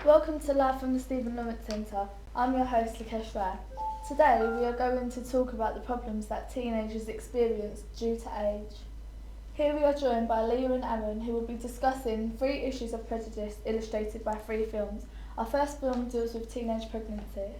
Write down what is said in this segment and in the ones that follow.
Welcome to Live from the Stephen Lawrence Centre. I'm your host, Lakesh Rai. Today we are going to talk about the problems that teenagers experience due to age. Here we are joined by Leah and Aaron, who will be discussing 3 issues of prejudice illustrated by 3 films. Our first film deals with teenage pregnancy.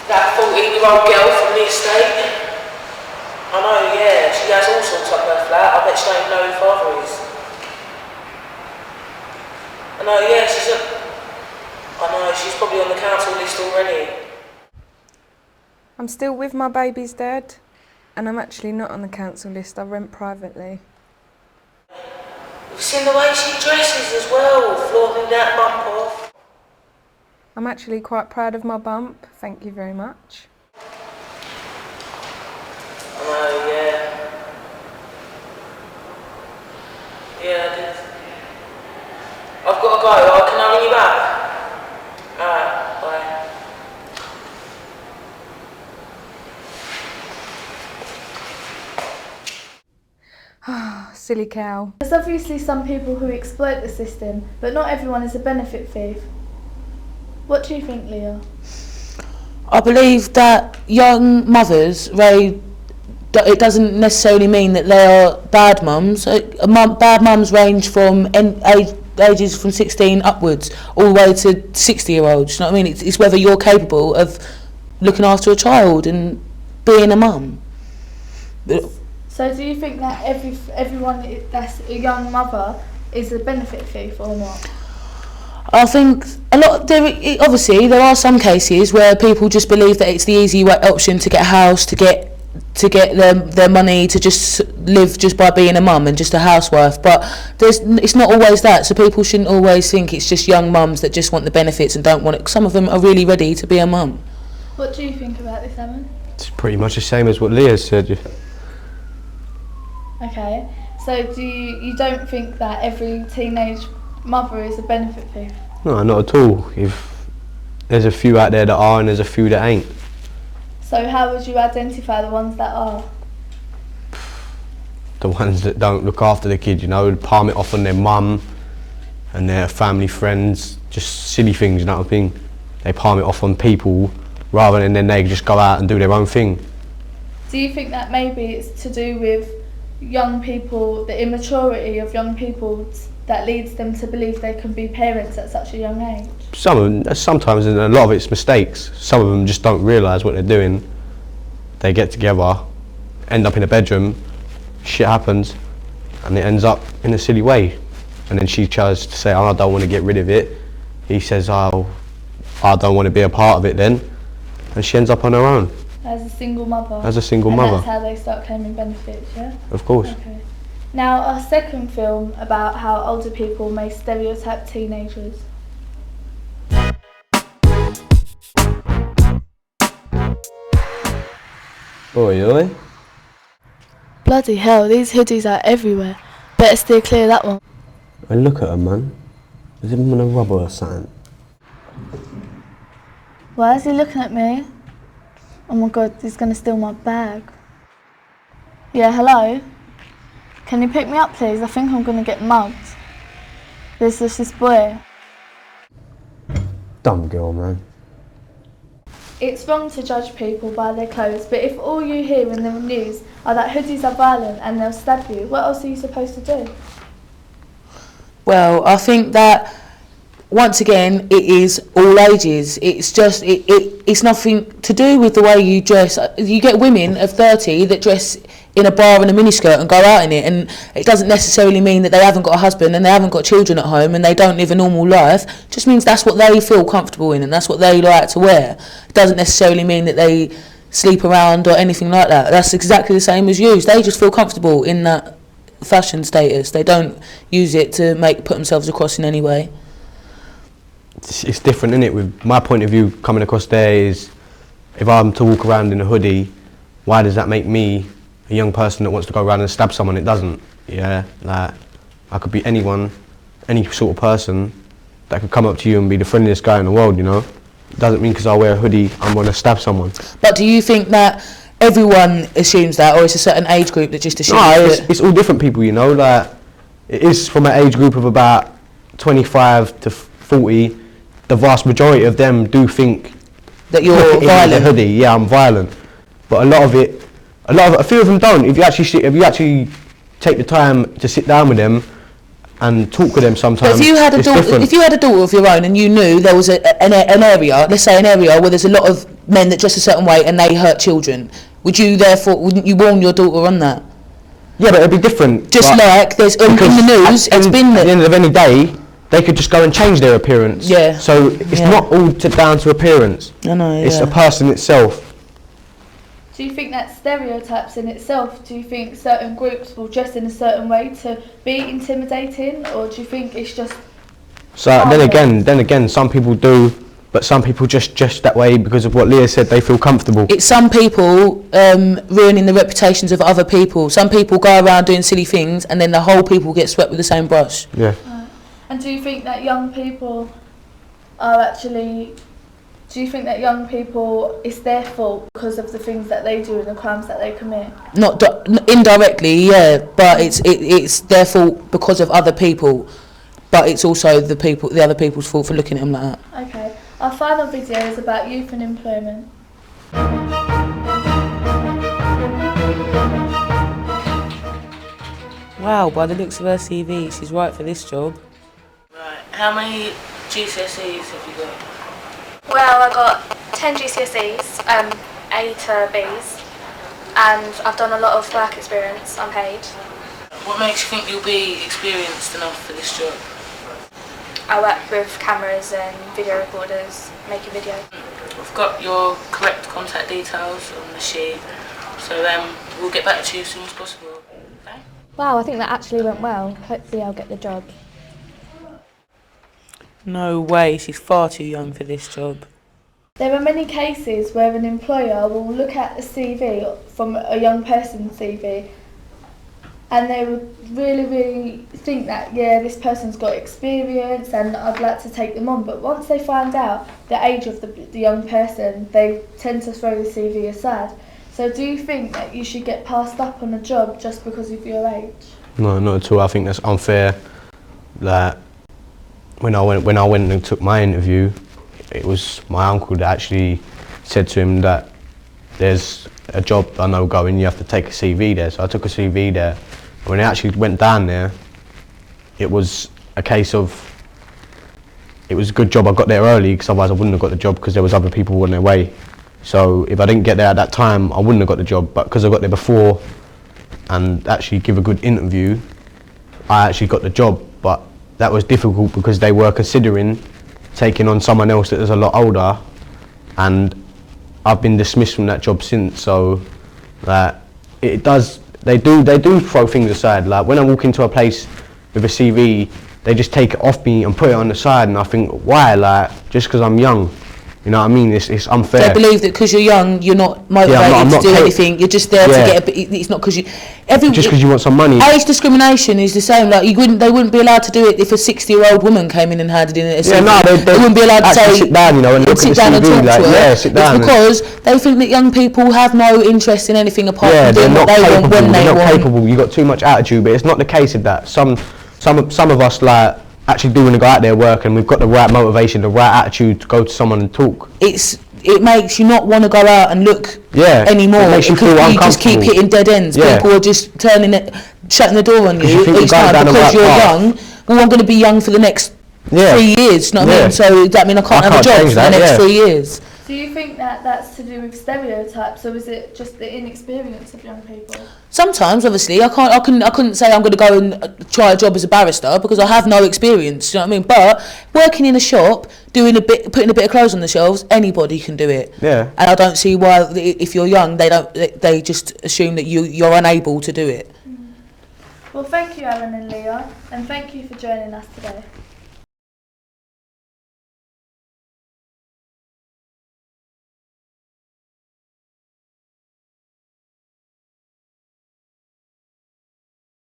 That 14-year-old girl from the estate. I know, yeah, she has all sorts up her flat. I bet she don't even know who her father is. I know, yeah, she's probably on the council list already. I'm still with my baby's dad, and I'm actually not on the council list. I rent privately. You've seen the way she dresses as well, flaunting that bump off. I'm actually quite proud of my bump, thank you very much. Oh, yeah. Yeah, I did. I've got to go. Can I ring you back? Alright, bye. Silly cow. There's obviously some people who exploit the system, but not everyone is a benefit thief. What do you think, Leah? I believe that young mothers, it doesn't necessarily mean that they are bad mums. Bad mums range from ages from 16 upwards, all the way to 60-year-olds. You know what I mean? It's whether you're capable of looking after a child and being a mum. So do you think that everyone that's a young mother is a benefit thief or not? I think obviously there are some cases where people just believe that it's the easy option to get a house, to get their money, to just live just by being a mum and just a housewife. But it's not always that. So people shouldn't always think it's just young mums that just want the benefits and don't want it. Some of them are really ready to be a mum. What do you think about this, Aaron? It's pretty much the same as what Leah said. Okay, so you don't think that every teenage mother is a benefit thief? No, not at all. If there's a few out there that are and there's a few that ain't. So how would you identify the ones that are? The ones that don't look after the kid, palm it off on their mum and their family friends, just silly things, you know what I mean? They palm it off on people rather than then they just go out and do their own thing. Do you think that maybe it's to do with young people, the immaturity of young people, that leads them to believe they can be parents at such a young age? Sometimes, and a lot of it's mistakes. Some of them just don't realise what they're doing. They get together, end up in a bedroom, shit happens, and it ends up in a silly way. And then she tries to say, oh, I don't want to get rid of it. He says, oh, I don't want to be a part of it then. And she ends up on her own. As a single mother? As a single mother. And that's how they start claiming benefits, yeah? Of course. Okay. Now, our second film about how older people may stereotype teenagers. Oi. Bloody hell, these hoodies are everywhere. Better steer clear of that one. Hey, look at her, man. Is he on a rubber or something? Why is he looking at me? Oh my god, he's gonna steal my bag. Yeah, hello? Can you pick me up, please? I think I'm gonna get mugged. This is this boy. Dumb girl, man. It's wrong to judge people by their clothes, but if all you hear in the news are that hoodies are violent and they'll stab you, what else are you supposed to do? Well, I think that once again, it is all ages. It's just it's nothing to do with the way you dress. You get women of 30 that dress in a bar and a miniskirt and go out in it, and it doesn't necessarily mean that they haven't got a husband and they haven't got children at home and they don't live a normal life. It just means that's what they feel comfortable in and that's what they like to wear. It doesn't necessarily mean that they sleep around or anything like that. That's exactly the same as you. They just feel comfortable in that fashion status. They don't use it to put themselves across in any way. It's different, isn't it? With my point of view coming across there is, if I'm to walk around in a hoodie, why does that make me a young person that wants to go around and stab someone? It doesn't. Yeah, like I could be anyone, any sort of person, that could come up to you and be the friendliest guy in the world, you know. Doesn't mean because I wear a hoodie I'm going to stab someone. But do you think that everyone assumes that, or it's a certain age group that just assumes that? It's all different people, you know. Like, it is from an age group of about 25 to 40. The vast majority of them do think that you're violent. In a hoodie, yeah, I'm violent. But a few of them don't. If you actually take the time to sit down with them and talk with them sometimes, but if you had a daughter of your own and you knew there was an area, let's say an area where there's a lot of men that dress a certain way and they hurt children, wouldn't you warn your daughter on that? Yeah, but it'd be different. Just like there's in the news, it's been at the end of any day, they could just go and change their appearance. Yeah. So it's not all down to appearance. I know. It's a person itself. Do you think that stereotypes in itself, do you think certain groups will dress in a certain way to be intimidating, or do you think it's just... So then again, some people do, but some people just dress that way because of what Leah said, they feel comfortable. It's some people ruining the reputations of other people. Some people go around doing silly things and then the whole people get swept with the same brush. Yeah. And do you think that young people are actually... Do you think that young people, it's their fault because of the things that they do and the crimes that they commit? Not indirectly, yeah, but it's their fault because of other people, but it's also the other people's fault for looking at them like that. Okay, our final video is about youth and employment. Wow, by the looks of her CV, she's right for this job. Right, how many GCSEs have you got? Well, I got 10 GCSEs, A to Bs, and I've done a lot of work experience unpaid. What makes you think you'll be experienced enough for this job? I work with cameras and video recorders, making video. I've got your correct contact details on the sheet, so we'll get back to you as soon as possible. Okay? Wow, I think that actually went well. Hopefully I'll get the job. No way, she's far too young for this job. There are many cases where an employer will look at a CV from a young person's CV and they would really think that, yeah, this person's got experience and I'd like to take them on. But once they find out the age of the young person, they tend to throw the CV aside. So do you think that you should get passed up on a job just because of your age? No, not at all. I think that's unfair. That when I went and took my interview, it was my uncle that actually said to him that there's a job I know going, you have to take a CV there. So I took a CV there. When I actually went down there, it was a case of, it was a good job I got there early because otherwise I wouldn't have got the job because there was other people on their way. So if I didn't get there at that time, I wouldn't have got the job. But because I got there before and actually give a good interview, I actually got the job. But that was difficult because they were considering taking on someone else that was a lot older, and I've been dismissed from that job since. So they do throw things aside. Like when I walk into a place with a CV, they just take it off me and put it on the side, and I think, why? Like, just because I'm young, you know what I mean? It's unfair. They believe that because you're young, you're not motivated to do anything. You're just there to get. It's not because you. Just because you want some money. Age discrimination is the same. Like they wouldn't be allowed to do it if a 60-year-old woman came in and handed in a CV. Yeah, no, they wouldn't be allowed to say. Sit down, you know, and look at the down CV, and talk like, to her. yeah, sit down. It's because they think that young people have no interest in anything apart from doing what they're not they capable. want when they They're not want. capable. You got too much attitude, but it's not the case of that. Some of us like actually do want to go out there work, and we've got the right motivation, the right attitude to go to someone and talk. It makes you not want to go out and look anymore. It makes you feel uncomfortable. You just keep hitting dead ends. Yeah. People are just shutting the door on you each time because you're young. Well, I'm going to be young for the next 3 years, you know what I mean? So that means I can't have a job for the next 3 years. Do you think that that's to do with stereotypes, or is it just the inexperience of young people? Sometimes, obviously, I couldn't say I'm going to go and try a job as a barrister because I have no experience. You know what I mean? But working in a shop, putting a bit of clothes on the shelves, anybody can do it. Yeah. And I don't see why, if you're young, they just assume that you're unable to do it. Well, thank you, Alan and Leah, and thank you for joining us today.